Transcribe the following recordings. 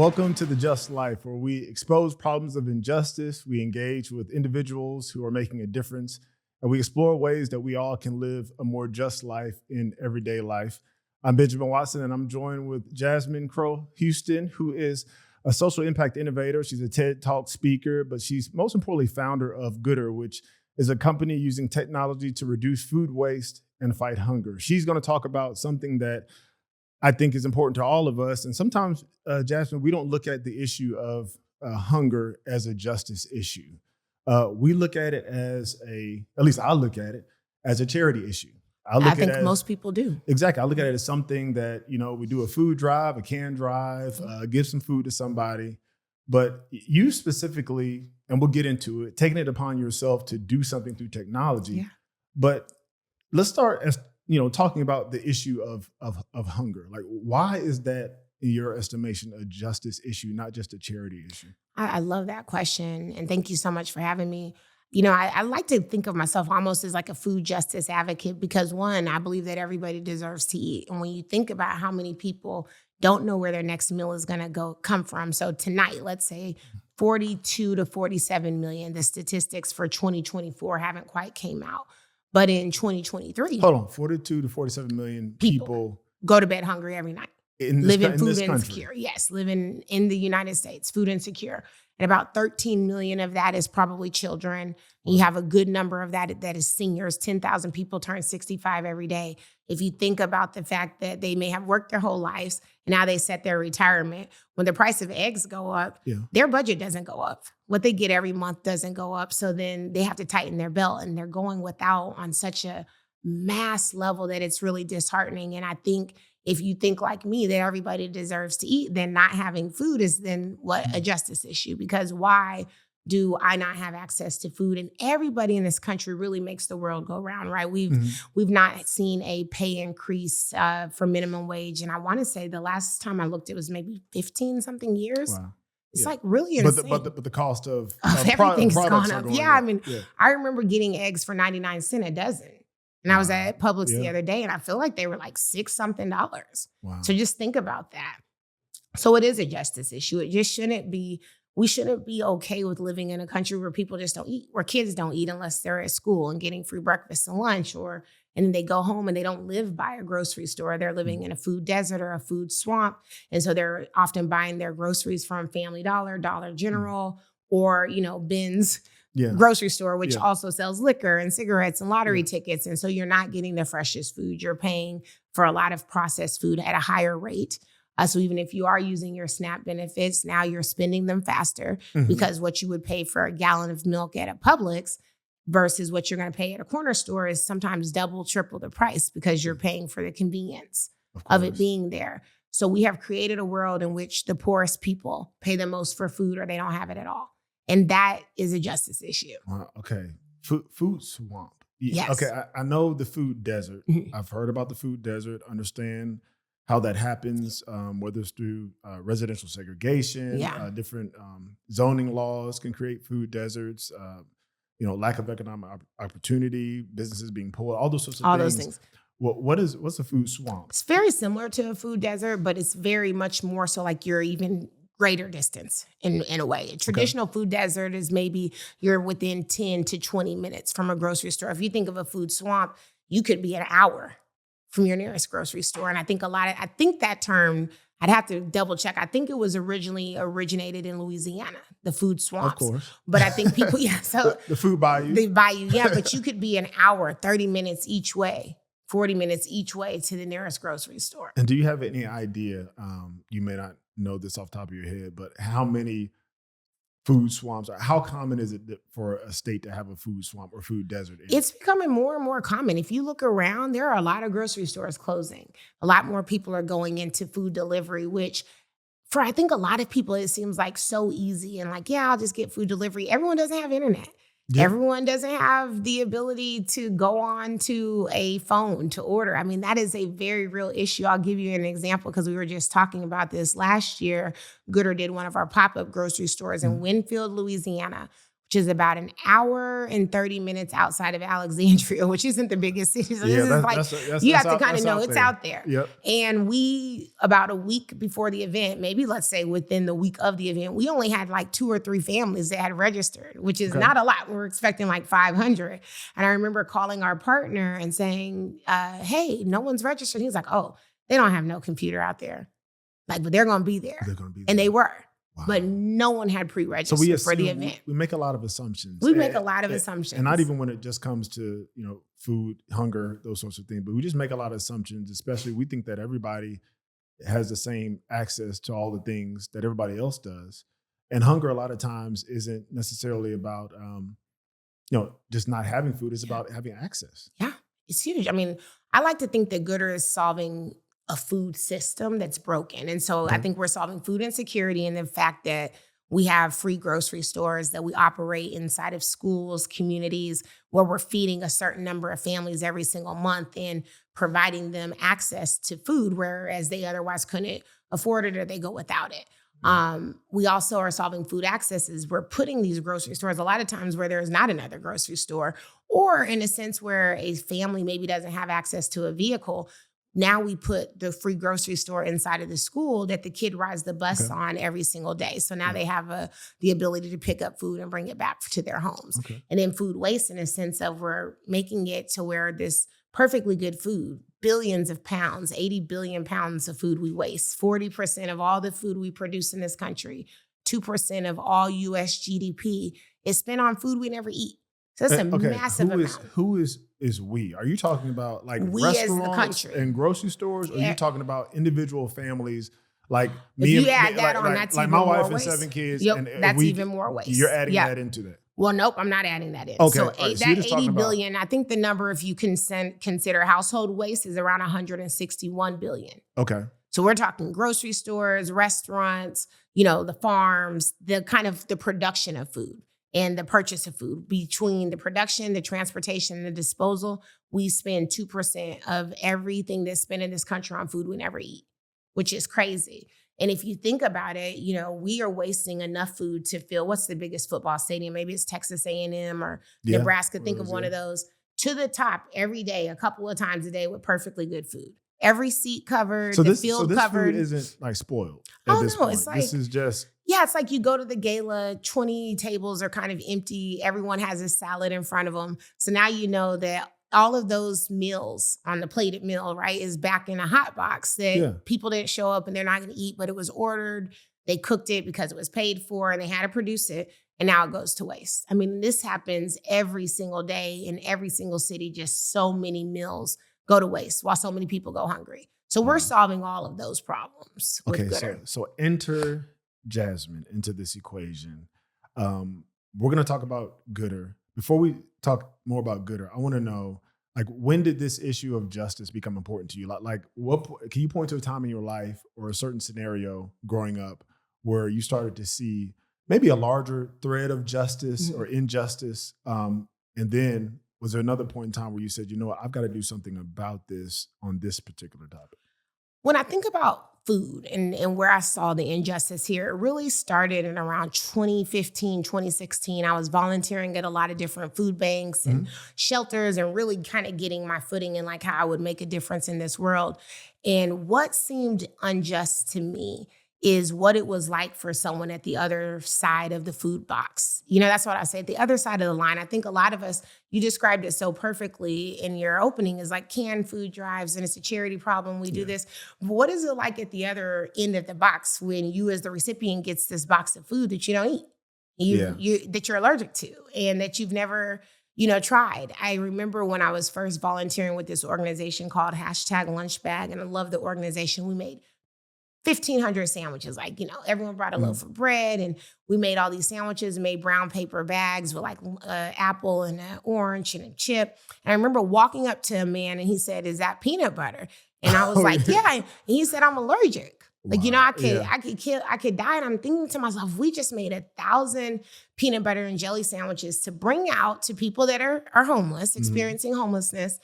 Welcome to The Just Life, where we expose problems of injustice, we engage with individuals who are making a difference, and we explore ways that we all can live a more just life in everyday life. I'm Benjamin Watson, and I'm joined with Jasmine Crowe-Houston, who is a social impact innovator. She's a TED Talk speaker, but she's most importantly founder of Goodr, which is a company using technology to reduce food waste and fight hunger. She's going to talk about something that I think is important to all of us. And sometimes, Jasmine, we don't look at the issue of hunger as a justice issue. We look at it as at least I look at it as a charity issue. I think most people do. Exactly. I look at it as something that, we do a food drive, a can drive, give some food to somebody. But you specifically, and we'll get into it, taking it upon yourself to do something through technology. Yeah. But let's start as talking about the issue of hunger. Like, why is that, in your estimation, a justice issue, not just a charity issue? I love that question. And thank you so much for having me. I like to think of myself almost as like a food justice advocate because, one, I believe that everybody deserves to eat. And when you think about how many people don't know where their next meal is going to come from. So tonight, let's say 42 to 47 million, the statistics for 2024 haven't quite came out. But in 2023, 42 to 47 million people go to bed hungry every night. Living food insecure. Yes, living in the United States, food insecure. And about 13 million of that is probably children. And you have a good number of that is seniors. 10,000 people turn 65 every day. If you think about the fact that they may have worked their whole lives, and now they set their retirement, when the price of eggs go up, their budget doesn't go up. What they get every month doesn't go up. So then they have to tighten their belt, and they're going without on such a mass level that it's really disheartening. And I think if you think like me that everybody deserves to eat, then not having food is then a justice issue. Because why do I not have access to food? And everybody in this country really makes the world go round, right? We've not seen a pay increase for minimum wage. And I want to say the last time I looked, it was maybe 15 something years. Wow. It's like really insane. But the cost of everything's gone up. Yeah, I remember getting eggs for 99 cents a dozen. And I was at Publix the other day, and I feel like they were like $6 something. Wow. So just think about that. So it is a justice issue. It just shouldn't be. We shouldn't be okay with living in a country where people just don't eat, where kids don't eat unless they're at school and getting free breakfast and lunch, and then they go home and they don't live by a grocery store. They're living in a food desert or a food swamp. And so they're often buying their groceries from Family Dollar, Dollar General, or, Ben's grocery store, which also sells liquor and cigarettes and lottery tickets. And so you're not getting the freshest food. You're paying for a lot of processed food at a higher rate. So even if you are using your SNAP benefits, now you're spending them faster because what you would pay for a gallon of milk at a Publix versus what you're going to pay at a corner store is sometimes double, triple the price because you're paying for the convenience of it being there. So we have created a world in which the poorest people pay the most for food or they don't have it at all. And that is a justice issue. Okay. Food swamp. Yes. Okay. I know the food desert. I've heard about the food desert, understand how that happens, whether it's through residential segregation, different zoning laws can create food deserts, lack of economic opportunity, businesses being pulled, all those sorts of things. All those things. What's a food swamp? It's very similar to a food desert, but it's very much more so like you're even greater distance in a way. A traditional food desert is maybe you're within 10 to 20 minutes from a grocery store. If you think of a food swamp, you could be an hour from your nearest grocery store. And I think that term, I'd have to double check. I think it was originated in Louisiana, the food swamps. Of course. But I think people, so the food bayou. The bayou, but you could be an hour, 30 minutes each way, 40 minutes each way to the nearest grocery store. And do you have any idea, you may not know this off the top of your head, but how many food swamps, or how common is it for a state to have a food swamp or food desert? It's becoming more and more common. If you look around, there are a lot of grocery stores closing. A lot more people are going into food delivery, which for I think a lot of people, it seems like so easy and like, I'll just get food delivery. Everyone doesn't have internet. Yeah. Everyone doesn't have the ability to go on to a phone to order. I mean, that is a very real issue. I'll give you an example because we were just talking about this last year. Goodr did one of our pop-up grocery stores in Winfield, Louisiana, which is about an hour and 30 minutes outside of Alexandria, which isn't the biggest city. So this is like, you have to kind of know it's out there. Yep. And we, about a week before the event, maybe let's say within the week of the event, we only had like 2 or 3 families that had registered, which is not a lot. We were expecting like 500. And I remember calling our partner and saying, hey, no one's registered. He was like, oh, they don't have no computer out there. Like, but they're going to be there. They're going to be there. And they were. Wow. But no one had pre-registered for the event. We make a lot of assumptions. We make a lot of assumptions. And not even when it just comes to, food, hunger, those sorts of things. But we just make a lot of assumptions, especially we think that everybody has the same access to all the things that everybody else does. And hunger a lot of times isn't necessarily about, just not having food. It's about having access. Yeah, it's huge. I mean, I like to think that Goodr is solving a food system that's broken. And so I think we're solving food insecurity and the fact that we have free grocery stores that we operate inside of schools, communities, where we're feeding a certain number of families every single month and providing them access to food, whereas they otherwise couldn't afford it or they go without it. We also are solving food accesses. We're putting these grocery stores a lot of times where there's not another grocery store, or in a sense where a family maybe doesn't have access to a vehicle. Now we put the free grocery store inside of the school that the kid rides the bus on every single day. So now they have the ability to pick up food and bring it back to their homes. And then food waste in a sense of we're making it to where this perfectly good food, billions of pounds, 80 billion pounds of food we waste, 40% of all the food we produce in this country, 2% of all US GDP is spent on food we never eat. So that's a massive amount. Who is we? Are you talking about like we restaurants and grocery stores? Or are you talking about individual families like me? If you add that on, that's even more waste. My wife and 7 kids. Yep, that's even more waste. You're adding that into that. Well, nope, I'm not adding that in. Okay, So right, that 80 billion, I think the number, if you consider household waste, is around 161 billion. Okay. So we're talking grocery stores, restaurants, the farms, the kind of the production of food and the purchase of food. Between the production, the transportation, and the disposal, we spend 2% of everything that's spent in this country on food we never eat, which is crazy. And if you think about it, we are wasting enough food to fill, what's the biggest football stadium? Maybe it's Texas A&M or Nebraska. Think of one of those. To the top every day, a couple of times a day with perfectly good food. Every seat covered, the field covered. Food isn't like spoiled. It's like, this is just. Yeah, it's like you go to the gala, 20 tables are kind of empty. Everyone has a salad in front of them. So now you know that all of those meals on the plated meal, right, is back in a hot box that people didn't show up and they're not going to eat, but it was ordered. They cooked it because it was paid for and they had to produce it. And now it goes to waste. I mean, this happens every single day in every single city. Just so many meals go to waste while so many people go hungry. So we're solving all of those problems with Goodr. So enter Jasmine into this equation. We're going to talk about Goodr. Before we talk more about Goodr, I want to know, like, when did this issue of justice become important to you? Like, what can you point to a time in your life or a certain scenario growing up where you started to see maybe a larger thread of justice or injustice? And then was there another point in time where you said, you know what, I've got to do something about this on this particular topic? When I think about food and where I saw the injustice here, it really started in around 2015, 2016. I was volunteering at a lot of different food banks and shelters and really kind of getting my footing in like how I would make a difference in this world. And what seemed unjust to me is what it was like for someone at the other side of the food box. That's what I say, the other side of the line. I think a lot of us, you described it so perfectly in your opening, is like canned food drives and it's a charity problem. We do this. What is it like at the other end of the box when you as the recipient gets this box of food that you don't eat, that you're allergic to and that you've never tried? I remember when I was first volunteering with this organization called #Lunchbag, and I love the organization. We made 1,500 sandwiches. Like, everyone brought a loaf of bread and we made all these sandwiches and made brown paper bags with like apple and an orange and a chip. And I remember walking up to a man and he said, "Is that peanut butter?" And I was like, yeah. And he said, "I'm allergic." Wow. Like, I could die. And I'm thinking to myself, we just made 1,000 peanut butter and jelly sandwiches to bring out to people that are homeless, experiencing homelessness,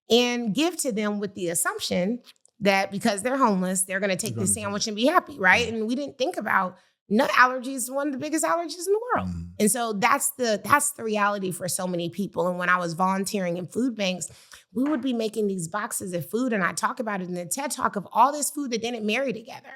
and give to them with the assumption that because they're homeless, they're going to take this sandwich and be happy, right? And we didn't think about nut allergies is one of the biggest allergies in the world. And so that's the reality for so many people. And when I was volunteering in food banks, we would be making these boxes of food, and I talk about it in the TED Talk of all this food that didn't marry together.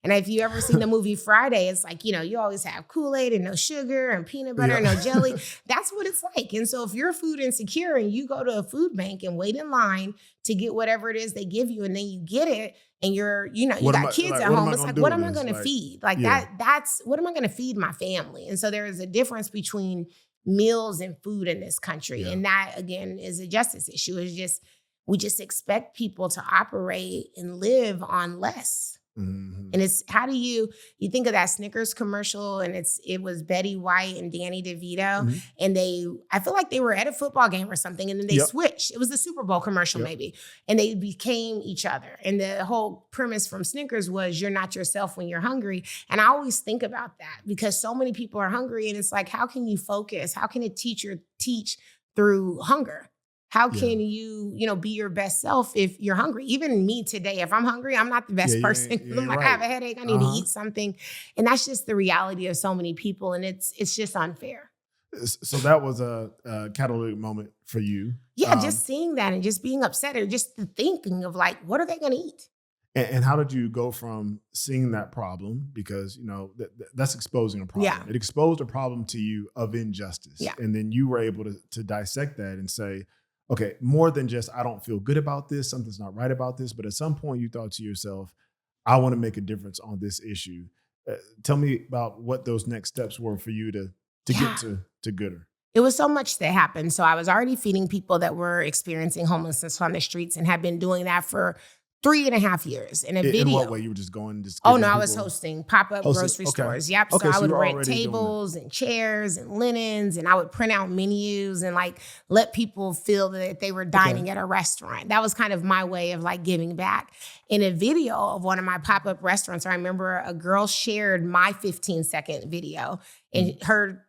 And if you ever seen the movie Friday, it's like, you always have Kool-Aid and no sugar and peanut butter and no jelly. That's what it's like. And so if you're food insecure and you go to a food bank and wait in line to get whatever it is they give you, and then you get it, and you got kids at home, it's like, what am I going to feed? Like that's what am I going to feed my family? And so there is a difference between meals and food in this country. Yeah. And that, again, is a justice issue. It's just, we just expect people to operate and live on less. Mm-hmm. And it's, how do you think of that Snickers commercial, and it was Betty White and Danny DeVito, and I feel like they were at a football game or something, and then they switched. It was the Super Bowl commercial maybe, and they became each other. And the whole premise from Snickers was, you're not yourself when you're hungry. And I always think about that, because so many people are hungry, and it's like, how can you focus? How can a teacher teach through hunger? How can you be your best self if you're hungry? Even me today, if I'm hungry, I'm not the best person. I'm like, I have a headache. I need to eat something. And that's just the reality of so many people. And it's just unfair. So that was a catalytic moment for you. Yeah, just seeing that and just being upset, or just the thinking of like, what are they going to eat? And how did you go from seeing that problem, because, that's exposing a problem. Yeah. It exposed a problem to you of injustice. Yeah. And then you were able to dissect that and say, okay, more than just, I don't feel good about this, something's not right about this, but at some point you thought to yourself, I want to make a difference on this issue. Tell me about what those next steps were for you to get to Goodr. It was so much that happened. So I was already feeding people that were experiencing homelessness on the streets, and had been doing that for 3.5 years. In a video. In what way? You were just going? I was hosting pop-up grocery stores. Yep. So I would rent tables and chairs and linens, and I would print out menus and like let people feel that they were dining at a restaurant. That was kind of my way of like giving back. In a video of one of my pop-up restaurants, I remember a girl shared my 15-second video, and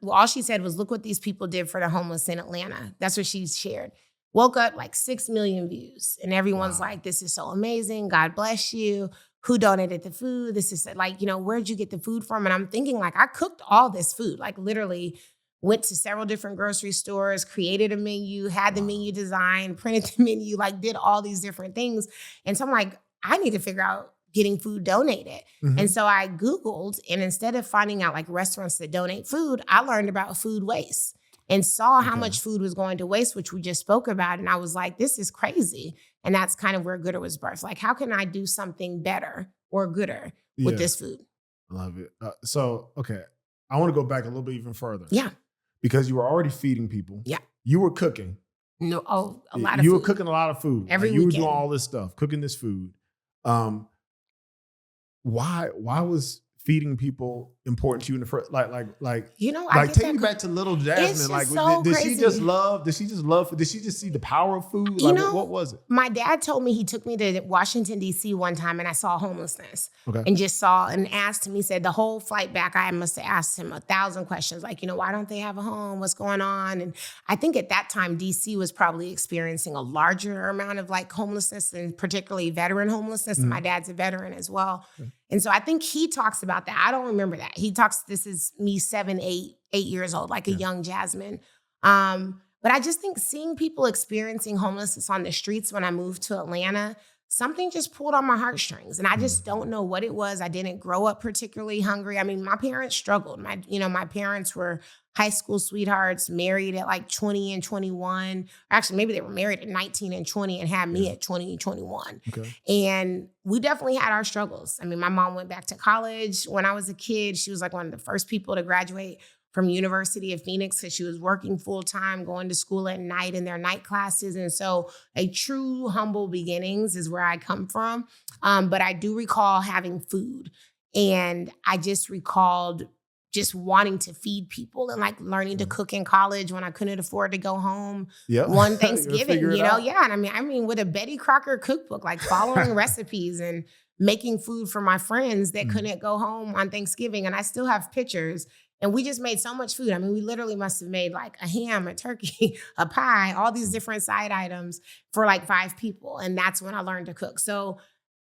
all she said was, look what these people did for the homeless in Atlanta. That's what she shared. Woke up like 6 million views, and everyone's like, this is so amazing. God bless you. Who donated the food? This is like, where'd you get the food from? And I'm thinking like, I cooked all this food, like literally went to several different grocery stores, created a menu, had the menu designed, printed the menu, like did all these different things. And so I'm like, I need to figure out getting food donated. Mm-hmm. And so I Googled, and instead of finding out like restaurants that donate food, I learned about food waste. And saw how much food was going to waste, which we just spoke about. And I was like, this is crazy. And that's kind of where Goodr was birthed. Like, how can I do something better or gooder with this food? I love it. I want to go back a little bit even further. Yeah. Because you were already feeding people. Yeah. You were cooking. A lot of food. You were cooking a lot of food. Every weekend. You were doing all this stuff, cooking this food. Why was feeding people important to you in the first, take me back to little Jasmine. Like, did she just see the power of food? Like, what was it? My dad told me, he took me to Washington, D.C. one time, and I saw homelessness and just saw and asked him, he said the whole flight back, I must have asked him 1,000 questions. Like, why don't they have a home? What's going on? And I think at that time, D.C. was probably experiencing a larger amount of like homelessness, and particularly veteran homelessness. And my dad's a veteran as well. Okay. And so I think he talks about that. I don't remember that. He talks, this is me 7, 8 years old, like a young Jasmine. But I just think seeing people experiencing homelessness on the streets when I moved to Atlanta, something just pulled on my heartstrings. And I just don't know what it was. I didn't grow up particularly hungry. I mean, my parents struggled. My parents were high school sweethearts, married at like 20 and 21. Actually, maybe they were married at 19 and 20 and had me at 20 and 21. Okay. And we definitely had our struggles. I mean, my mom went back to college when I was a kid. She was like one of the first people to graduate from University of Phoenix, because she was working full time, going to school at night in their night classes. And so a true humble beginnings is where I come from. But I do recall having food, and I just recalled just wanting to feed people and like learning to cook in college when I couldn't afford to go home one Thanksgiving, Yeah. And I mean, with a Betty Crocker cookbook, like following recipes and making food for my friends that couldn't go home on Thanksgiving. And I still have pictures. And we just made so much food. I mean, we literally must have made like a ham, a turkey, a pie, all these different side items for like 5 people. And that's when I learned to cook. So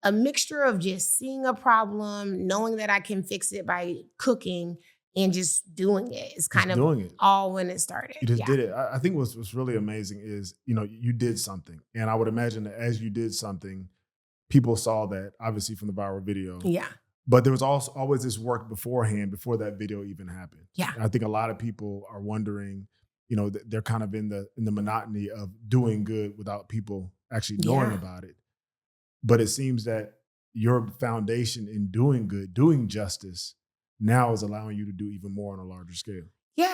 a mixture of just seeing a problem, knowing that I can fix it by cooking, and just doing it. It's kind of all when it started. You just did it. I think what's really amazing is, you did something. And I would imagine that as you did something, people saw that, obviously, from the viral video. Yeah. But there was also always this work beforehand, before that video even happened. Yeah. And I think a lot of people are wondering, they're kind of in the monotony of doing good without people actually knowing about it. But it seems that your foundation in doing good, doing justice, now is allowing you to do even more on a larger scale. Yeah,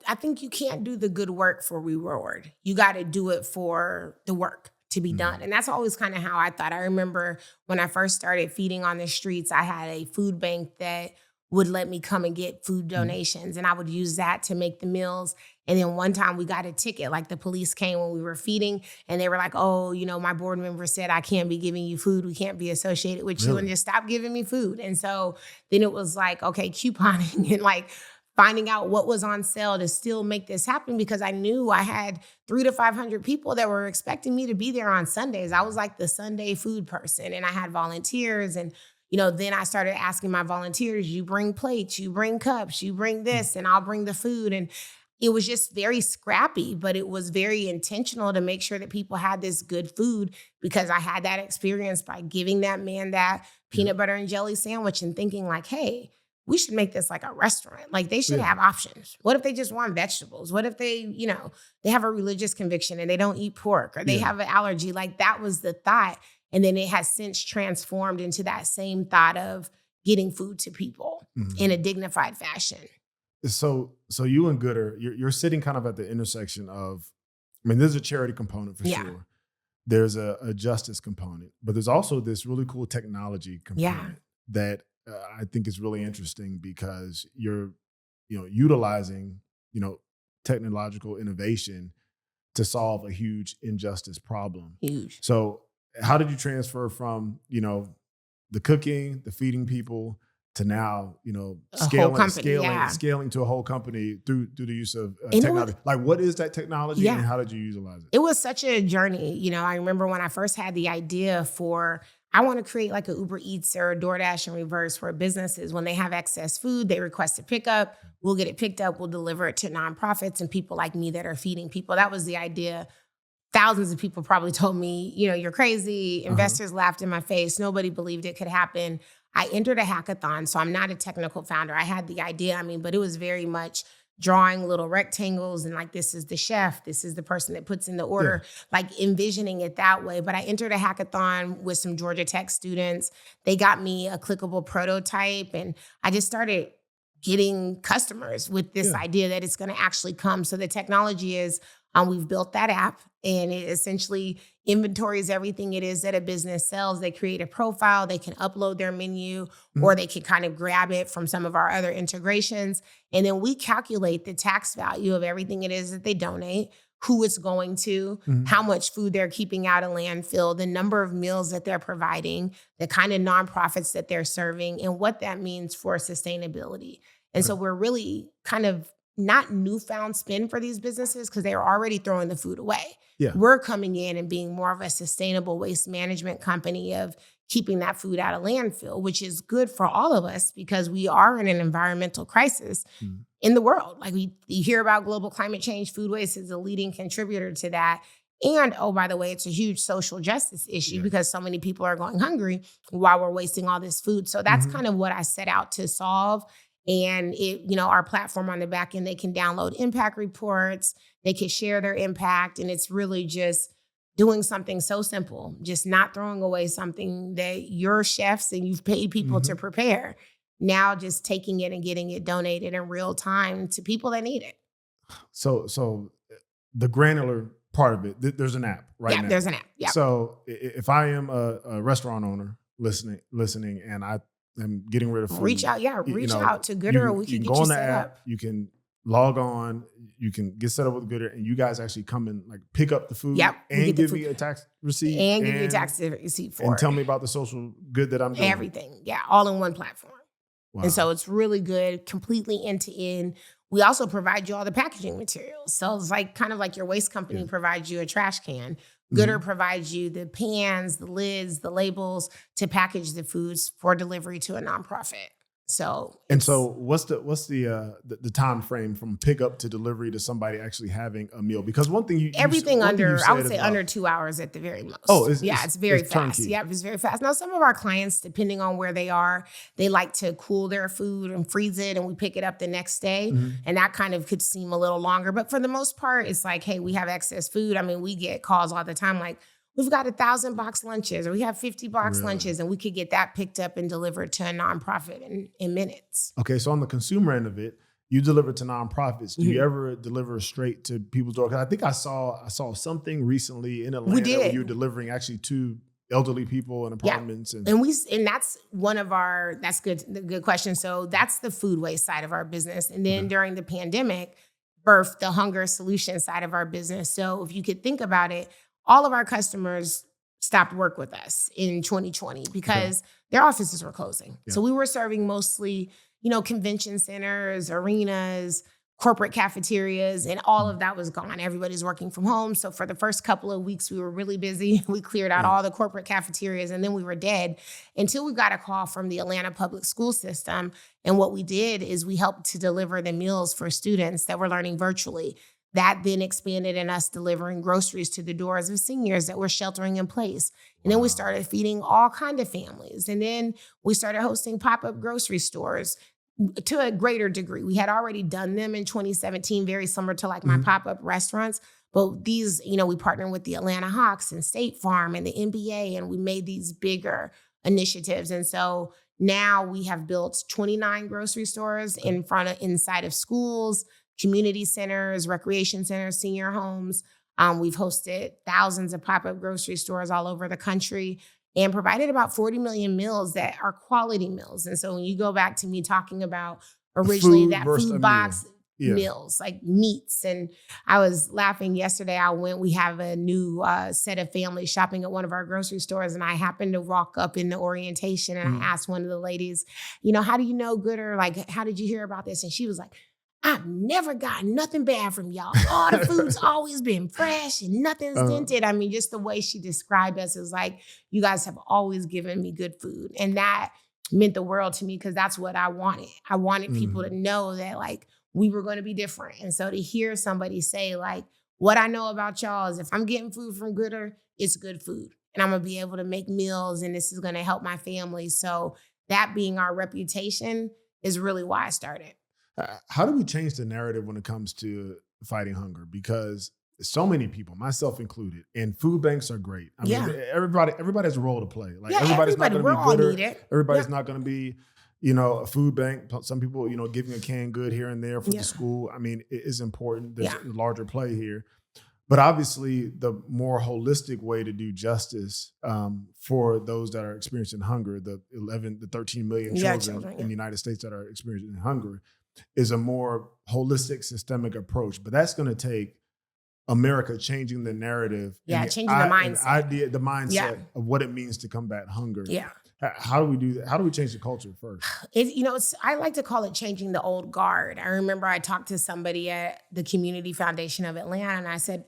I think you can't do the good work for reward. You got to do it for the work to be done. And that's always kind of how I thought. I remember when I first started feeding on the streets, I had a food bank that would let me come and get food donations. And I would use that to make the meals. And then one time we got a ticket, like the police came when we were feeding and they were like, oh, my board member said, I can't be giving you food. We can't be associated with you, and just stop giving me food. And so then it was like, okay, couponing and like finding out what was on sale to still make this happen, because I knew I had 300 to 500 people that were expecting me to be there on Sundays. I was like the Sunday food person, and I had volunteers. And, then I started asking my volunteers, you bring plates, you bring cups, you bring this, and I'll bring the food. And it was just very scrappy, but it was very intentional to make sure that people had this good food, because I had that experience by giving that man that peanut butter and jelly sandwich and thinking like, hey, we should make this like a restaurant. Like, they should have options. What if they just want vegetables? What if they, they have a religious conviction and they don't eat pork, or they have an allergy? Like, that was the thought. And then it has since transformed into that same thought of getting food to people in a dignified fashion. So you and Goodr, you're sitting kind of at the intersection of, there's a charity component for sure. There's a justice component, but there's also this really cool technology component that I think is really interesting, because you're, utilizing, technological innovation to solve a huge injustice problem. Huge. So how did you transfer from, the cooking, the feeding people, to now, scaling to a whole company through the use of technology? Like, what is that technology and how did you utilize it? It was such a journey. I remember when I first had the idea I want to create like a Uber Eats or a DoorDash in reverse, where businesses, when they have excess food, they request a pickup. We'll get it picked up. We'll deliver it to nonprofits and people like me that are feeding people. That was the idea. Thousands of people probably told me, you're crazy. Investors laughed in my face. Nobody believed it could happen. I entered a hackathon, so I'm not a technical founder. I had the idea, but it was very much drawing little rectangles and like, this is the chef, this is the person that puts in the order, like envisioning it that way. But I entered a hackathon with some Georgia Tech students. They got me a clickable prototype, and I just started getting customers with this idea that it's going to actually come. So the technology is, we've built that app, and it essentially inventories everything it is that a business sells. They create a profile, they can upload their menu, or they can kind of grab it from some of our other integrations. And then we calculate the tax value of everything it is that they donate, who it's going to, how much food they're keeping out of landfill, the number of meals that they're providing, the kind of nonprofits that they're serving, and what that means for sustainability. And so we're really kind of not newfound spin for these businesses, because they are already throwing the food away. We're coming in and being more of a sustainable waste management company of keeping that food out of landfill, which is good for all of us, because we are in an environmental crisis in the world. Like, you hear about global climate change, food waste is a leading contributor to that. And, oh, by the way, it's a huge social justice issue, because so many people are going hungry while we're wasting all this food. So that's kind of what I set out to solve. And our platform on the back end, they can download impact reports, they can share their impact. And it's really just doing something so simple, just not throwing away something that you're chefs and you've paid people to prepare. Now just taking it and getting it donated in real time to people that need it. So the granular part of it, there's an app right now. Yeah, there's an app. Yeah. So if I am a restaurant owner listening and I'm getting rid of food. Reach out to Goodr, or we can get you set up. You can log on, you can get set up with Goodr, and you guys actually come and like pick up the food and give me a tax receipt. And give you a tax receipt for it. And tell me about the social good that I'm doing. Everything. Yeah, all in one platform. Wow. And so it's really good, completely end to end. we also provide you all the packaging materials. So it's like kind of like your waste company provides you a trash can. Goodr provides you the pans, the lids, the labels to package the foods for delivery to a nonprofit. So what's the time frame from pickup to delivery to somebody actually having a meal? Because one thing I would say under 2 hours at the very most. Oh, it's very fast. Turnkey. Yeah, it's very fast. Now, some of our clients, depending on where they are, they like to cool their food and freeze it, and we pick it up the next day. And that kind of could seem a little longer, but for the most part, it's like, hey, we have excess food. I mean, we get calls all the time like, we've got 1,000 box lunches, or we have 50 box lunches, and we could get that picked up and delivered to a nonprofit in minutes. Okay, so on the consumer end of it, you deliver to nonprofits. Do you ever deliver straight to people's door? Because I think I saw something recently in Atlanta where you were delivering actually to elderly people in apartments. And that's one of our, that's good question. So that's the food waste side of our business. And then during the pandemic, birthed the hunger solution side of our business. So if you could think about it, all of our customers stopped work with us in 2020 because their offices were closing. So we were serving mostly, convention centers, arenas, corporate cafeterias, and all of that was gone. Everybody's working from home. So for the first couple of weeks, we were really busy. We cleared out all the corporate cafeterias, and then we were dead until we got a call from the Atlanta public school system. And what we did is we helped to deliver the meals for students that were learning virtually. That then expanded in us delivering groceries to the doors of seniors that were sheltering in place. And then we started feeding all kinds of families. And then we started hosting pop-up grocery stores to a greater degree. We had already done them in 2017, very similar to like my pop-up restaurants. But these, we partnered with the Atlanta Hawks and State Farm and the NBA, and we made these bigger initiatives. And so now we have built 29 grocery stores inside of schools, community centers, recreation centers, senior homes. We've hosted thousands of pop-up grocery stores all over the country and provided about 40 million meals that are quality meals. And so when you go back to me talking about originally that food box meals, like meats, and I was laughing yesterday, we have a new set of families shopping at one of our grocery stores, and I happened to walk up in the orientation and I asked one of the ladies, how do you know Goodr? Like, how did you hear about this? And she was like, I've never gotten nothing bad from y'all. All the food's always been fresh and nothing's dented. I mean, just the way she described us is like, you guys have always given me good food. And that meant the world to me because that's what I wanted. I wanted people to know that like we were going to be different. And so to hear somebody say like, what I know about y'all is if I'm getting food from Goodr, it's good food. And I'm going to be able to make meals and this is going to help my family. So that being our reputation is really why I started. How do we change the narrative when it comes to fighting hunger? Because so many people, myself included, and food banks are great. I mean, everybody has a role to play. Like everybody's not going to be Goodr. Everybody's not going to be, a food bank. Some people, giving a canned good here and there for the school. I mean, it is important. There's a larger play here. But obviously, the more holistic way to do justice for those that are experiencing hunger, the 13 million children in the United States that are experiencing hunger, is a more holistic, systemic approach. But that's going to take America changing the narrative. Changing the mindset. The mindset of what it means to combat hunger. Yeah. How do we do that? How do we change the culture first? I like to call it changing the old guard. I remember I talked to somebody at the Community Foundation of Atlanta, and I said,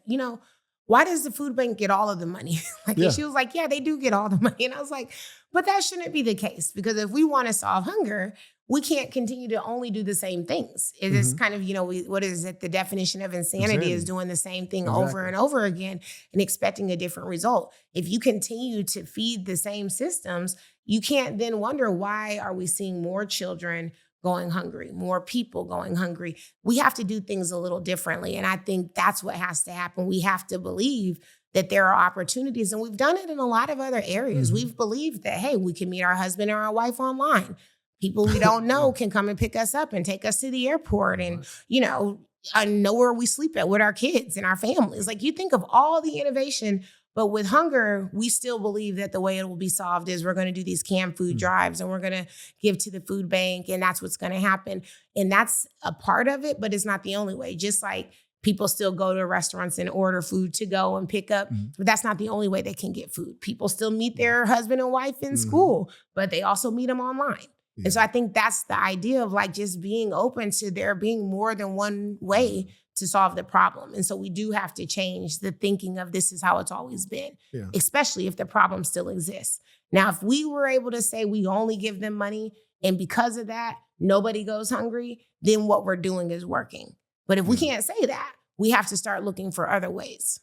why does the food bank get all of the money? And she was like, yeah, they do get all the money. And I was like, but that shouldn't be the case, because if we want to solve hunger, we can't continue to only do the same things. It is kind of, what is it? The definition of insanity is doing the same thing over and over again and expecting a different result. If you continue to feed the same systems, you can't then wonder, why are we seeing more children going hungry, more people going hungry? We have to do things a little differently. And I think that's what has to happen. We have to believe that there are opportunities, and we've done it in a lot of other areas. We've believed that, hey, we can meet our husband or our wife online. People we don't know can come and pick us up and take us to the airport and, know where we sleep at with our kids and our families. Like, you think of all the innovation, but with hunger, we still believe that the way it will be solved is we're going to do these canned food drives and we're going to give to the food bank, and that's what's going to happen. And that's a part of it, but it's not the only way. Just like people still go to restaurants and order food to go and pick up, but that's not the only way they can get food. People still meet their husband and wife in school, but they also meet them online. And so I think that's the idea of like just being open to there being more than one way to solve the problem. And so we do have to change the thinking of this is how it's always been, especially if the problem still exists. Now, if we were able to say we only give them money and because of that, nobody goes hungry, then what we're doing is working. But if we can't say that, we have to start looking for other ways.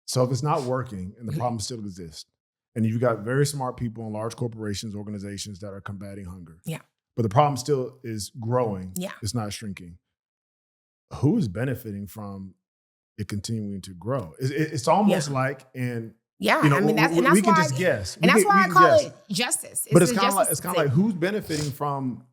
So if it's not working and the problem still exists, and you've got very smart people in large corporations, organizations that are combating hunger, but the problem still is growing, it's not shrinking, who is benefiting from it continuing to grow? It's almost like, and I mean, that's we can just guess. And that's why I call it justice. But it's kind of like who's benefiting from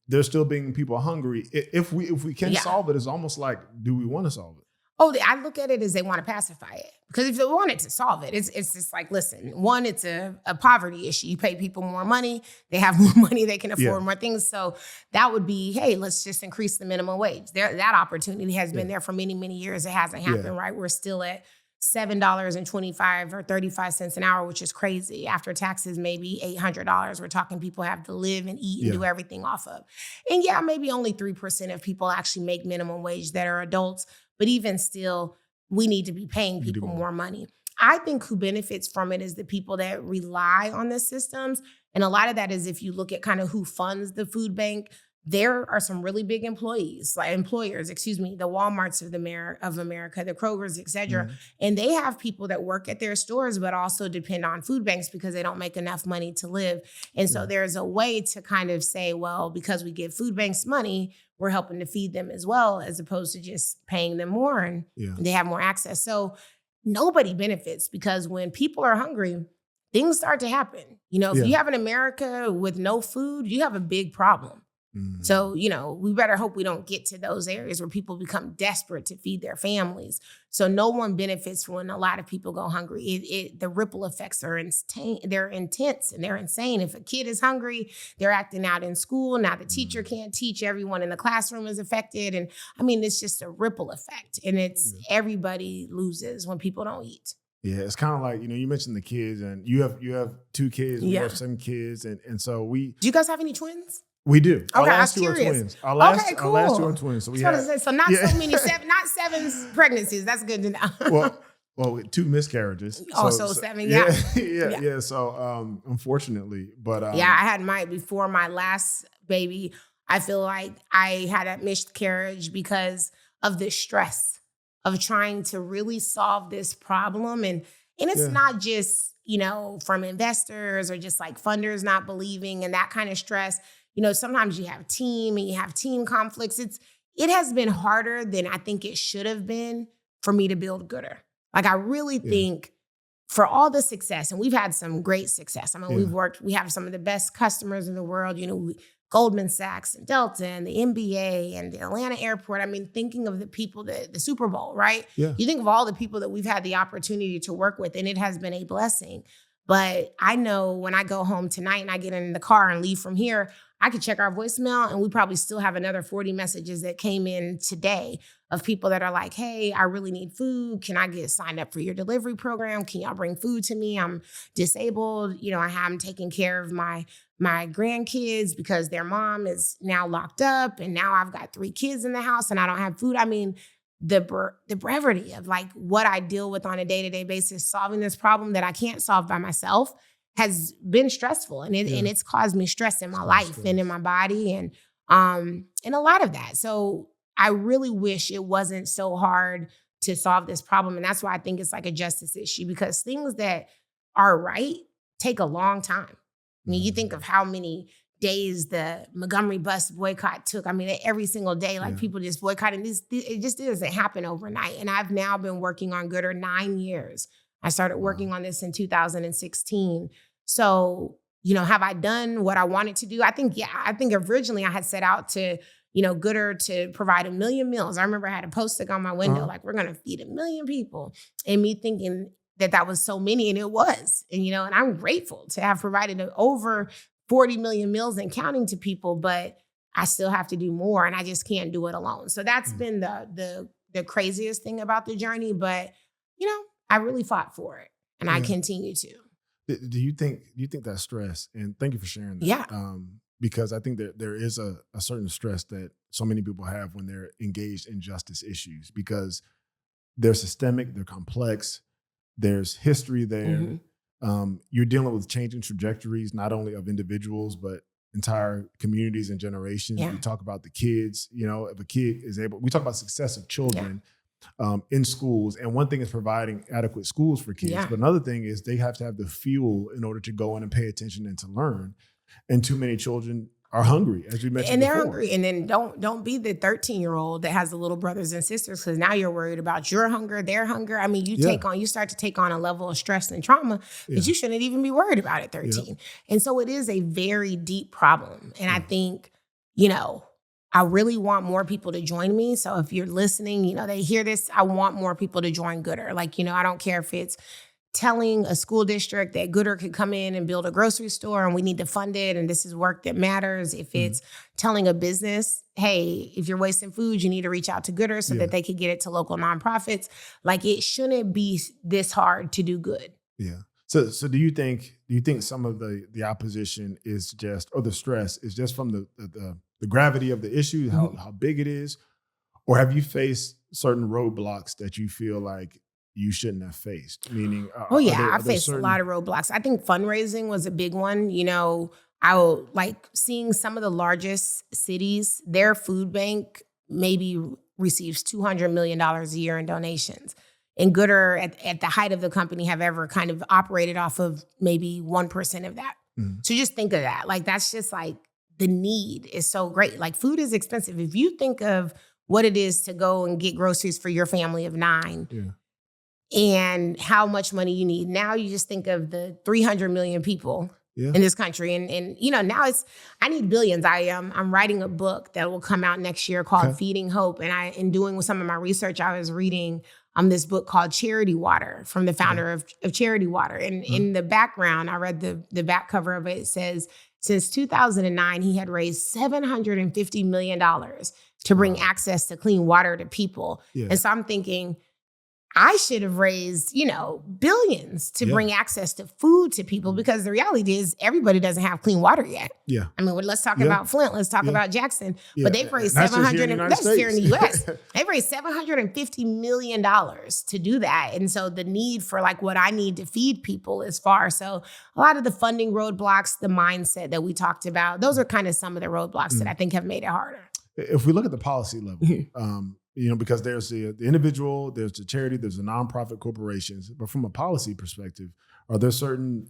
there still being people hungry. If we can solve it, it's almost like, do we want to solve it? Oh, I look at it as they want to pacify it. Because if they wanted to solve it, it's just like, listen, one, it's a poverty issue. You pay people more money. They have more money. They can afford more things. So that would be, hey, let's just increase the minimum wage. That opportunity has been there for many, many years. It hasn't happened, right? We're still at $7.25 or 35 cents an hour, which is crazy. After taxes, maybe $800. We're talking people have to live and eat and do everything off of. And maybe only 3% of people actually make minimum wage that are adults. But even still, we need to be paying people more money. I think who benefits from it is the people that rely on the systems. And a lot of that is if you look at kind of who funds the food bank, there are some really big employers, the Walmarts of America, the Kroger's, et cetera. And they have people that work at their stores, but also depend on food banks because they don't make enough money to live. And so there's a way to kind of say, well, because we give food banks money, we're helping to feed them as well, as opposed to just paying them more and they have more access. So nobody benefits because when people are hungry, things start to happen. If you have an America with no food, you have a big problem. So, we better hope we don't get to those areas where people become desperate to feed their families. So no one benefits when a lot of people go hungry. The ripple effects are they're intense and they're insane. If a kid is hungry, they're acting out in school. Now the teacher can't teach. Everyone in the classroom is affected. And I mean, it's just a ripple effect. And it's everybody loses when people don't eat. Yeah, it's kind of like, you mentioned the kids and you have 2 kids, we have 7 kids. And so do you guys have any twins? We do. Okay, our last 2 are twins. Our last 2 are twins. So so not so many, not 7 pregnancies. That's good to know. well, 2 miscarriages. So 7, yeah. So unfortunately, but I had before my last baby. I feel like I had a miscarriage because of the stress of trying to really solve this problem, and it's not just from investors or just like funders not believing and that kind of stress. Sometimes you have team conflicts. It has been harder than I think it should have been for me to build Goodr. Like I really think for all the success, and we've had some great success. I mean, we have some of the best customers in the world, Goldman Sachs and Delta and the NBA and the Atlanta airport. I mean, thinking of the people, the Super Bowl, right? Yeah. You think of all the people that we've had the opportunity to work with, and it has been a blessing. But I know when I go home tonight and I get in the car and leave from here, I could check our voicemail and we probably still have another 40 messages that came in today of people that are like, hey, I really need food. Can I get signed up for your delivery program? Can y'all bring food to me? I'm disabled. I'm taking care of my grandkids because their mom is now locked up and now I've got 3 kids in the house and I don't have food. I mean, the brevity of like what I deal with on a day-to-day basis, solving this problem that I can't solve by myself has been stressful. And it's caused me stress in my life and in my body and a lot of that. So I really wish it wasn't so hard to solve this problem. And that's why I think it's like a justice issue, because things that are right take a long time. I mean, you think of how many days the Montgomery bus boycott took. I mean, every single day, like people just boycotting this. It just doesn't happen overnight. And I've now been working on Goodr 9 years. I started working on this in 2016. So, have I done what I wanted to do? I think originally I had set out to, Goodr to provide 1 million meals. I remember I had a post-it on my window, like, we're going to feed 1 million people. And me thinking that was so many, and it was. And, and I'm grateful to have provided over 40 million meals and counting to people, but I still have to do more and I just can't do it alone. So that's been the craziest thing about the journey. But, I really fought for it and I continue to. Do you think that stress, and thank you for sharing that. Yeah. because I think that there is a certain stress that so many people have when they're engaged in justice issues, because they're systemic, they're complex, there's history there. You're dealing with changing trajectories, not only of individuals, but entire communities and generations. We talk about the kids, if a kid is able, we talk about success of children in schools. And one thing is providing adequate schools for kids. But another thing is they have to have the fuel in order to go in and pay attention and to learn. And too many children are hungry, as we mentioned before. And they're hungry. And then don't be the 13-year-old that has the little brothers and sisters, because now you're worried about your hunger, their hunger. I mean, you start to take on a level of stress and trauma that you shouldn't even be worried about at 13. And so it is a very deep problem. And I think, I really want more people to join me. So if you're listening, they hear this, I want more people to join Goodr. I don't care if it's telling a school district that Goodr could come in and build a grocery store and we need to fund it and this is work that matters. If it's telling a business, hey, if you're wasting food, you need to reach out to Goodr so that they could get it to local nonprofits. It shouldn't be this hard to do good. Yeah. So do you think some of the opposition is just, or the stress is just from the gravity of the issue, how big it is? Or have you faced certain roadblocks that you feel like you shouldn't have faced? Meaning, I faced a lot of roadblocks. I think fundraising was a big one. I seeing some of the largest cities, their food bank maybe receives $200 million a year in donations. And Goodr, at the height of the company, have ever kind of operated off of maybe 1% of that. So just think of that. That's just the need is so great. Food is expensive. If you think of what it is to go and get groceries for your family of 9, and how much money you need. Now you just think of the 300 million people in this country. And now I need billions. I'm writing a book that will come out next year called Feeding Hope. And in doing some of my research, I was reading this book called Charity Water from the founder of Charity Water. And in the background, I read the back cover of it. It says, since 2009, he had raised $750 million to bring access to clean water to people. And so I'm thinking, I should have raised, billions to bring access to food to people, because the reality is everybody doesn't have clean water yet. I mean, let's talk about Flint. Let's talk about Jackson. But they've raised that's here in the U.S. They've raised $750 million to do that. And so the need for what I need to feed people is far. So a lot of the funding roadblocks, the mindset that we talked about, those are kind of some of the roadblocks that I think have made it harder. If we look at the policy level, because there's the individual, there's the charity, there's the nonprofit corporations. But from a policy perspective, are there certain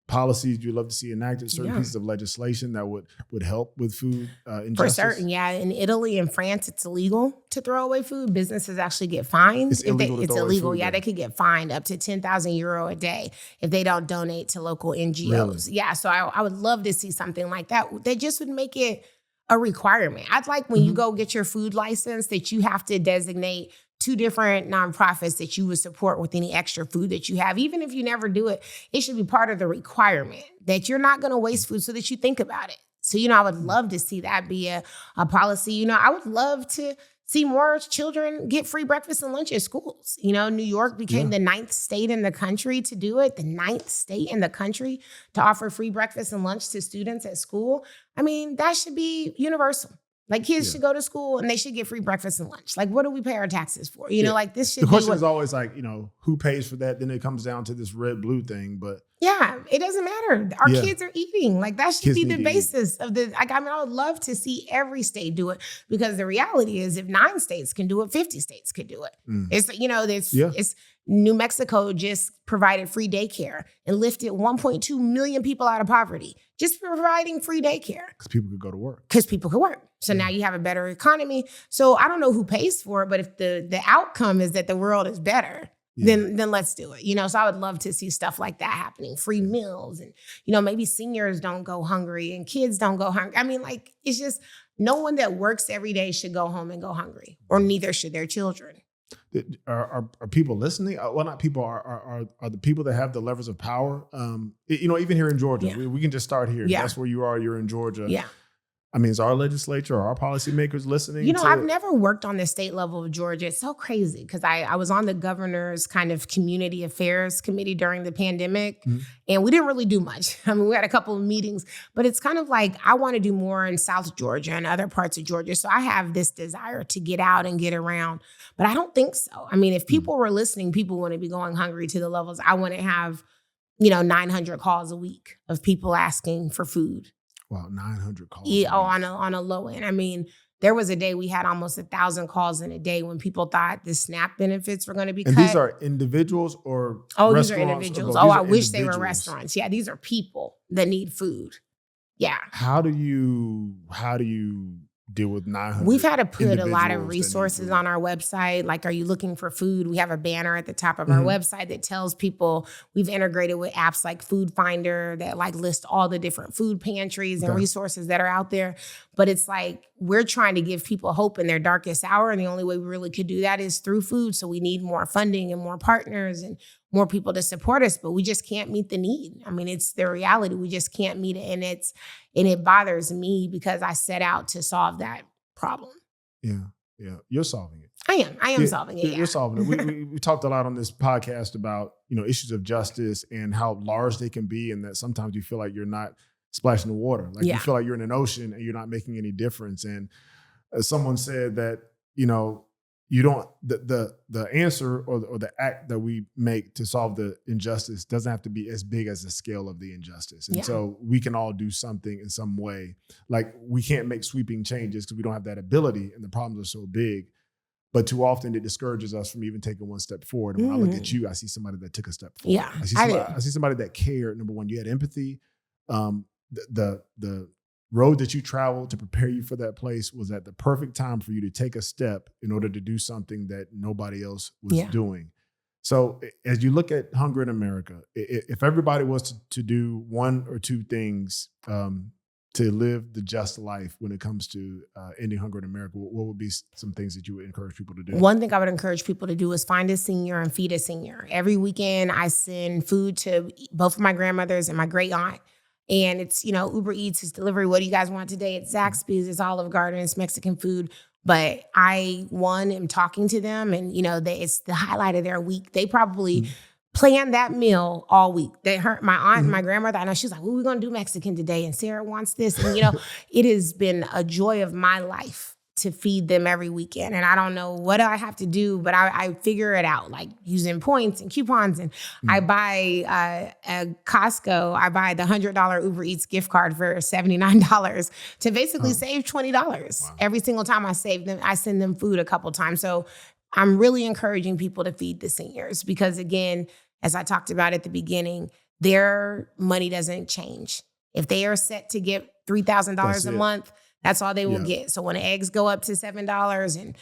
policies you'd love to see enacted, certain pieces of legislation that would help with food injustice? For certain, In Italy and France, it's illegal to throw away food. Businesses actually get fined. It's illegal it's illegal. They could get fined up to 10,000 euro a day if they don't donate to local NGOs. Really? So I would love to see something like that. That just would make it a requirement. I'd like when you go get your food license that you have to designate 2 different nonprofits that you would support with any extra food that you have. Even if you never do it, it should be part of the requirement that you're not going to waste food, so that you think about it. So, I would love to see that be a policy. I would love to see more children get free breakfast and lunch at schools. New York became the 9th state in the country to do it, the 9th state in the country to offer free breakfast and lunch to students at school. I mean, that should be universal. Kids should go to school and they should get free breakfast and lunch. What do we pay our taxes for? This should be. The question is always who pays for that? Then it comes down to this red-blue thing, but. Yeah, it doesn't matter. Our kids are eating. That should be the basis of the. I would love to see every state do it, because the reality is, if 9 states can do it, 50 states could do it. It's New Mexico just provided free daycare and lifted 1.2 million people out of poverty, just providing free daycare. Because people could go to work. Because people could work. So now you have a better economy. So I don't know who pays for it, but if the outcome is that the world is better, then let's do it. So I would love to see stuff like that happening. Free meals, and, maybe seniors don't go hungry and kids don't go hungry. I mean, it's just no one that works every day should go home and go hungry, or neither should their children. Are people listening? Well, not people. Are the people that have the levers of power? Even here in Georgia, we can just start here. That's where you are. You're in Georgia. I mean, is our legislature or our policymakers listening? You know, I've never worked on the state level of Georgia. It's so crazy because I was on the governor's kind of community affairs committee during the pandemic, and we didn't really do much. I mean, we had a couple of meetings, but it's kind of like I want to do more in South Georgia and other parts of Georgia. So I have this desire to get out and get around, but I don't think so. I mean, if people were listening, people wouldn't be going hungry to the levels. I wouldn't have, 900 calls a week of people asking for food. Wow, 900 calls. Yeah, on a low end. I mean, there was a day we had almost 1,000 calls in a day when people thought the SNAP benefits were going to be cut. And these are individuals or these are individuals. I wish they were restaurants. Yeah, these are people that need food. Yeah. How do you deal with 900? We've had to put a lot of resources on our website. Like, are you looking for food? We have a banner at the top of our website that tells people. We've integrated with apps like Food Finder that like list all the different food pantries and resources that are out there. But it's like we're trying to give people hope in their darkest hour. And the only way we really could do that is through food. So we need more funding and more partners and more people to support us, but we just can't meet the need. I mean, it's the reality. We just can't meet it. And it bothers me because I set out to solve that problem. Yeah. You're solving it. I am solving it. You're solving it. We talked a lot on this podcast about, issues of justice and how large they can be, and that sometimes you feel like you're not splashing the water. Like you feel like you're in an ocean and you're not making any difference. And as someone said that, you don't, the answer or the act that we make to solve the injustice doesn't have to be as big as the scale of the injustice. And so we can all do something in some way. Like we can't make sweeping changes because we don't have that ability and the problems are so big. But too often it discourages us from even taking one step forward. And when I look at you, I see somebody that took a step forward. Yeah, I see somebody that cared. Number one, you had empathy. The road that you traveled to prepare you for that place was at the perfect time for you to take a step in order to do something that nobody else was doing. So as you look at hunger in America, if everybody was to do one or two things to live the just life when it comes to ending hunger in America, what would be some things that you would encourage people to do? One thing I would encourage people to do is find a senior and feed a senior. Every weekend, I send food to both of my grandmothers and my great aunt. And it's, Uber Eats, it's delivery. What do you guys want today? It's Zaxby's, it's Olive Garden, it's Mexican food. But I, am talking to them and, it's the highlight of their week. They probably plan that meal all week. They heard my aunt and my grandmother. I know she's like, well, we're going to do Mexican today. And Sarah wants this. And, it has been a joy of my life to feed them every weekend. And I don't know what I have to do, but I figure it out, like using points and coupons. And I buy at Costco, I buy the $100 Uber Eats gift card for $79 to basically save $20. Every single time I send them food a couple times. So I'm really encouraging people to feed the seniors because, again, as I talked about at the beginning, their money doesn't change. If they are set to get $3,000 a month, that's all they will get. So when eggs go up to $7 and,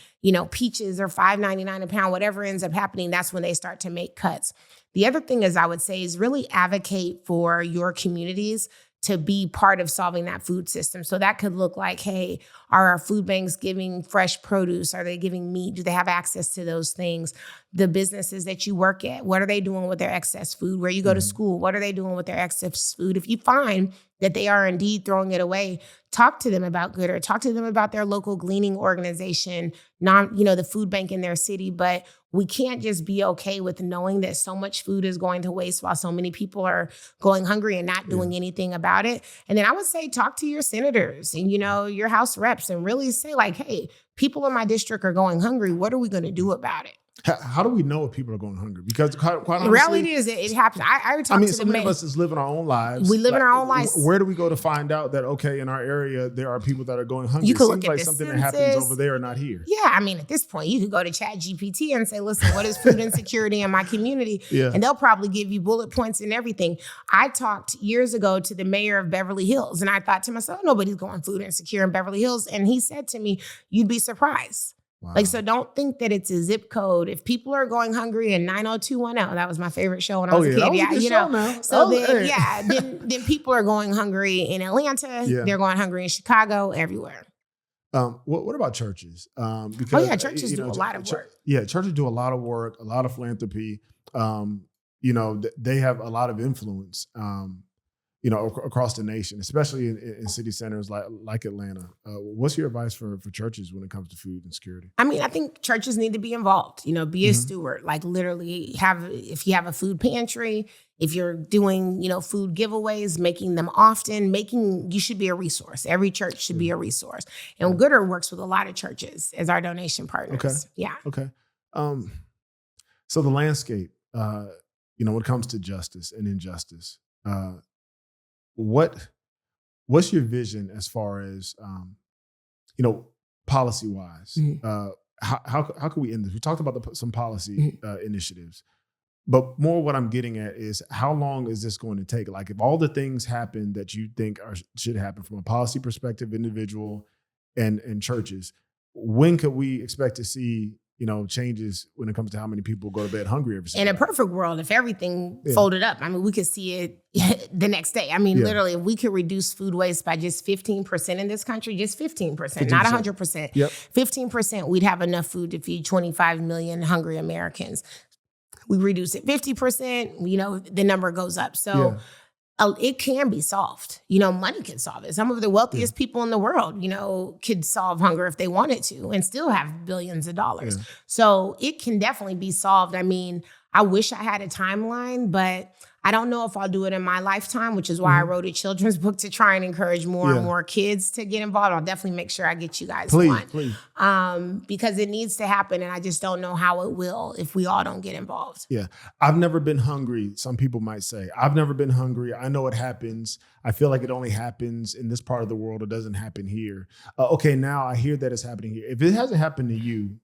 peaches are $5.99 a pound, whatever ends up happening, that's when they start to make cuts. The other thing is I would say is really advocate for your communities to be part of solving that food system. So that could look like, hey, are our food banks giving fresh produce? Are they giving meat? Do they have access to those things? The businesses that you work at, what are they doing with their excess food? Where you go to school, what are they doing with their excess food? If you find that they are indeed throwing it away, talk to them about Goodr, talk to them about their local gleaning organization, the food bank in their city. But we can't just be okay with knowing that so much food is going to waste while so many people are going hungry and not doing anything about it. And then I would say, talk to your senators and, your House reps and really say like, hey, people in my district are going hungry. What are we going to do about it? How do we know if people are going hungry? Because quite honestly, the reality is it happens. I talk to so many of us is living our own lives. We live in our own lives. Where do we go to find out that, okay, in our area, there are people that are going hungry? You could look at something that happens over there, not here. Yeah, at this point, you could go to ChatGPT and say, listen, what is food insecurity in my community? And they'll probably give you bullet points and everything. I talked years ago to the mayor of Beverly Hills, and I thought to myself, nobody's going food insecure in Beverly Hills. And he said to me, you'd be surprised. Wow. So don't think that it's a zip code. If people are going hungry in 90210, that was my favorrit show when I was a kid. Then people are going hungry in Atlanta. They're going hungry in Chicago, everywhere. What about churches? Because churches do a lot of work. Churches do a lot of work, a lot of philanthropy. They have a lot of influence. across the nation, especially in city centers like Atlanta. What's your advice for churches when it comes to food insecurity? I mean, I think churches need to be involved, be a steward, like literally if you have a food pantry, if you're doing, food giveaways, making them often, you should be a resource. Every church should be a resource. And Goodr works with a lot of churches as our donation partners. Okay. Yeah. Okay. So the landscape, when it comes to justice and injustice, what's your vision as far as, policy wise? Mm-hmm. How can we end this? We talked about some policy initiatives, but more what I'm getting at is how long is this going to take? Like if all the things happen that you think should happen from a policy perspective, individual and churches, when could we expect to see changes when it comes to how many people go to bed hungry every single day? In a day? perfect world, if everything folded up, I mean, we could see it the next day. I mean, literally, if we could reduce food waste by just 15% in this country, just 15%, not 100%, 15%, we'd have enough food to feed 25 million hungry Americans. We reduce it 50%, the number goes up. So it can be solved. Money can solve it. Some of the wealthiest people in the world, could solve hunger if they wanted to and still have billions of dollars. Yeah. So it can definitely be solved. I mean, I wish I had a timeline, but I don't know if I'll do it in my lifetime, which is why I wrote a children's book to try and encourage more and more kids to get involved. I'll definitely make sure I get you guys one. Please. Because it needs to happen, and I just don't know how it will if we all don't get involved. Yeah. I've never been hungry, some people might say. I've never been hungry. I know it happens. I feel like it only happens in this part of the world. It doesn't happen here. Okay, now I hear that it's happening here. If it hasn't happened to you,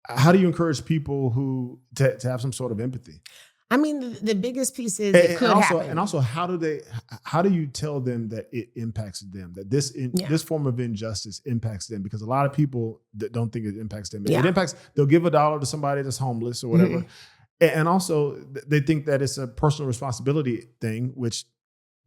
how do you encourage people to have some sort of empathy? I mean, the biggest piece is it could happen. And also, how do you tell them that it impacts them, that this form of injustice impacts them? Because a lot of people that don't think it impacts them. It impacts, they'll give $1 to somebody that's homeless or whatever. Mm-hmm. And also, they think that it's a personal responsibility thing, which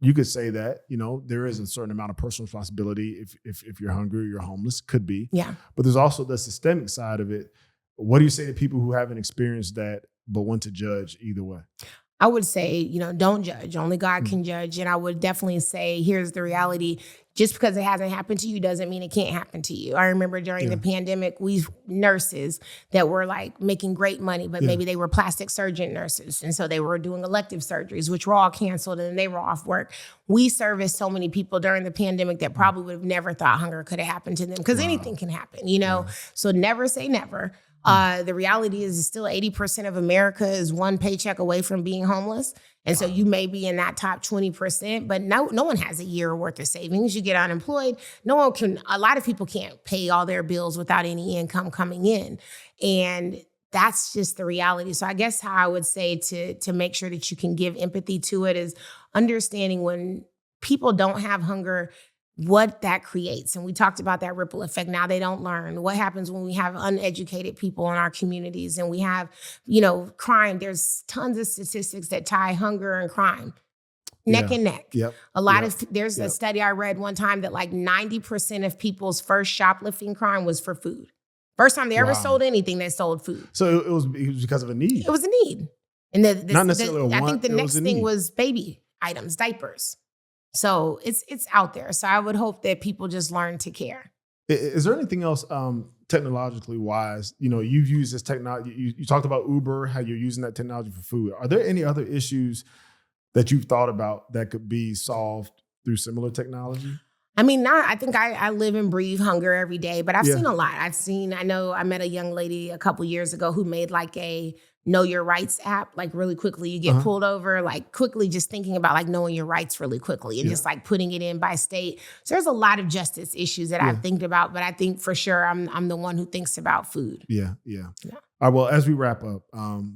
you could say that, there is a certain amount of personal responsibility if you're hungry or you're homeless, could be. Yeah. But there's also the systemic side of it. What do you say to people who haven't experienced that but want to judge either way? I would say, don't judge. Only God can judge. And I would definitely say, here's the reality. Just because it hasn't happened to you doesn't mean it can't happen to you. I remember during the pandemic, nurses that were like making great money, but maybe they were plastic surgeon nurses. And so they were doing elective surgeries, which were all canceled and they were off work. We serviced so many people during the pandemic that probably would have never thought hunger could have happened to them because anything can happen, So never say never. The reality is still 80% of America is one paycheck away from being homeless. And so you may be in that top 20%, but no one has a year worth of savings. You get unemployed. A lot of people can't pay all their bills without any income coming in. And that's just the reality. So I guess how I would say to make sure that you can give empathy to it is understanding when people don't have hunger, what that creates. And we talked about that ripple effect. Now they don't learn. What happens when we have uneducated people in our communities and we have, crime? There's tons of statistics that tie hunger and crime neck and neck. Yep. There's a study I read one time that like 90% of people's first shoplifting crime was for food. First time they ever sold anything, they sold food. So it was because of a need. It was a need. And not necessarily a want. I think the next thing was baby items, diapers. So it's out there. So I would hope that people just learn to care. Is there anything else technologically wise? You've used this technology. You talked about Uber, how you're using that technology for food. Are there any other issues that you've thought about that could be solved through similar technology? I mean, I think I live and breathe hunger every day, but I've seen a lot. I met a young lady a couple years ago who made like a know your rights app, like really quickly. You get pulled over, like quickly just thinking about like knowing your rights really quickly and just like putting it in by state. So there's a lot of justice issues that I've think about, but I think for sure I'm the one who thinks about food. Yeah. All right, well, as we wrap up,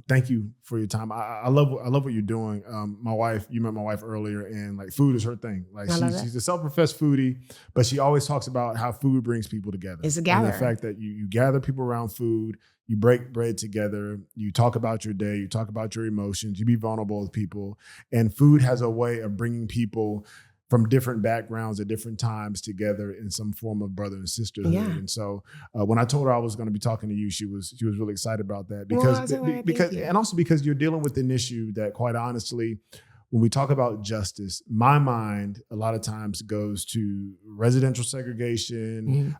thank you for your time. I love what you're doing. My wife, you met my wife earlier, and like food is her thing. Like she's a self-professed foodie, but she always talks about how food brings people together. It's a gathering. And the fact that you gather people around food, you break bread together, you talk about your day, you talk about your emotions, you be vulnerable with people, and food has a way of bringing people from different backgrounds at different times together in some form of brother and sisterhood. Yeah. And so when I told her I was going to be talking to you, she was really excited about that because and also because you're dealing with an issue that quite honestly, when we talk about justice, my mind a lot of times goes to residential segregation,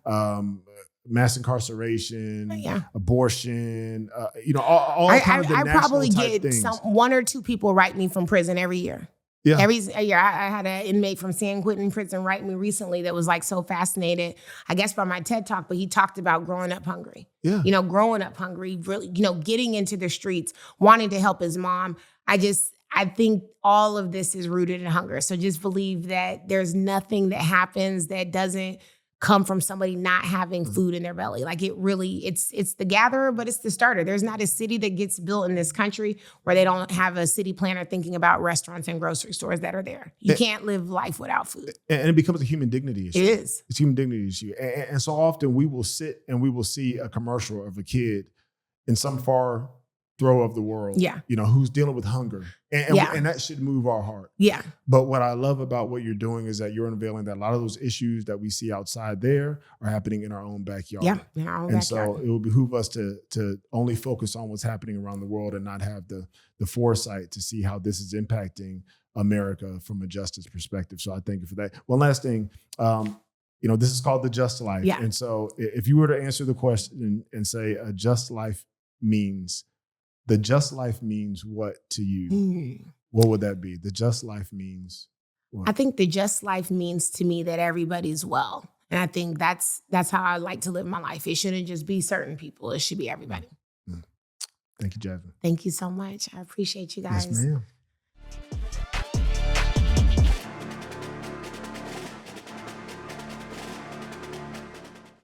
mass incarceration, abortion, all kind of the I national probably type get things. one or two people write me from prison every year. Yeah. Every year, I had an inmate from San Quentin prison write me recently that was like so fascinated, I guess by my TED Talk, but he talked about growing up hungry. Yeah. Growing up hungry, really, getting into the streets, wanting to help his mom. I think all of this is rooted in hunger. So just believe that there's nothing that happens that doesn't come from somebody not having food in their belly. Like it's the gatherer, but it's the starter. There's not a city that gets built in this country where they don't have a city planner thinking about restaurants and grocery stores that are there. You can't live life without food. And it becomes a human dignity issue. It is. It's a human dignity issue. And so often we will sit and we will see a commercial of a kid in some far throw of the world, who's dealing with hunger. And that should move our heart. Yeah. But what I love about what you're doing is that you're unveiling that a lot of those issues that we see outside there are happening in our own backyard. Yeah, in our own and backyard. So it will behoove us to only focus on what's happening around the world and not have the foresight to see how this is impacting America from a justice perspective. So I thank you for that. One last thing, this is called The Just Life. Yeah. And so if you were to answer the question and say a just life means, the just life means what to you? What would that be? The just life means what? I think the just life means to me that everybody's well. And I think that's how I like to live my life. It shouldn't just be certain people. It should be everybody. Thank you, Jasmine. Thank you so much. I appreciate you guys. Yes, ma'am.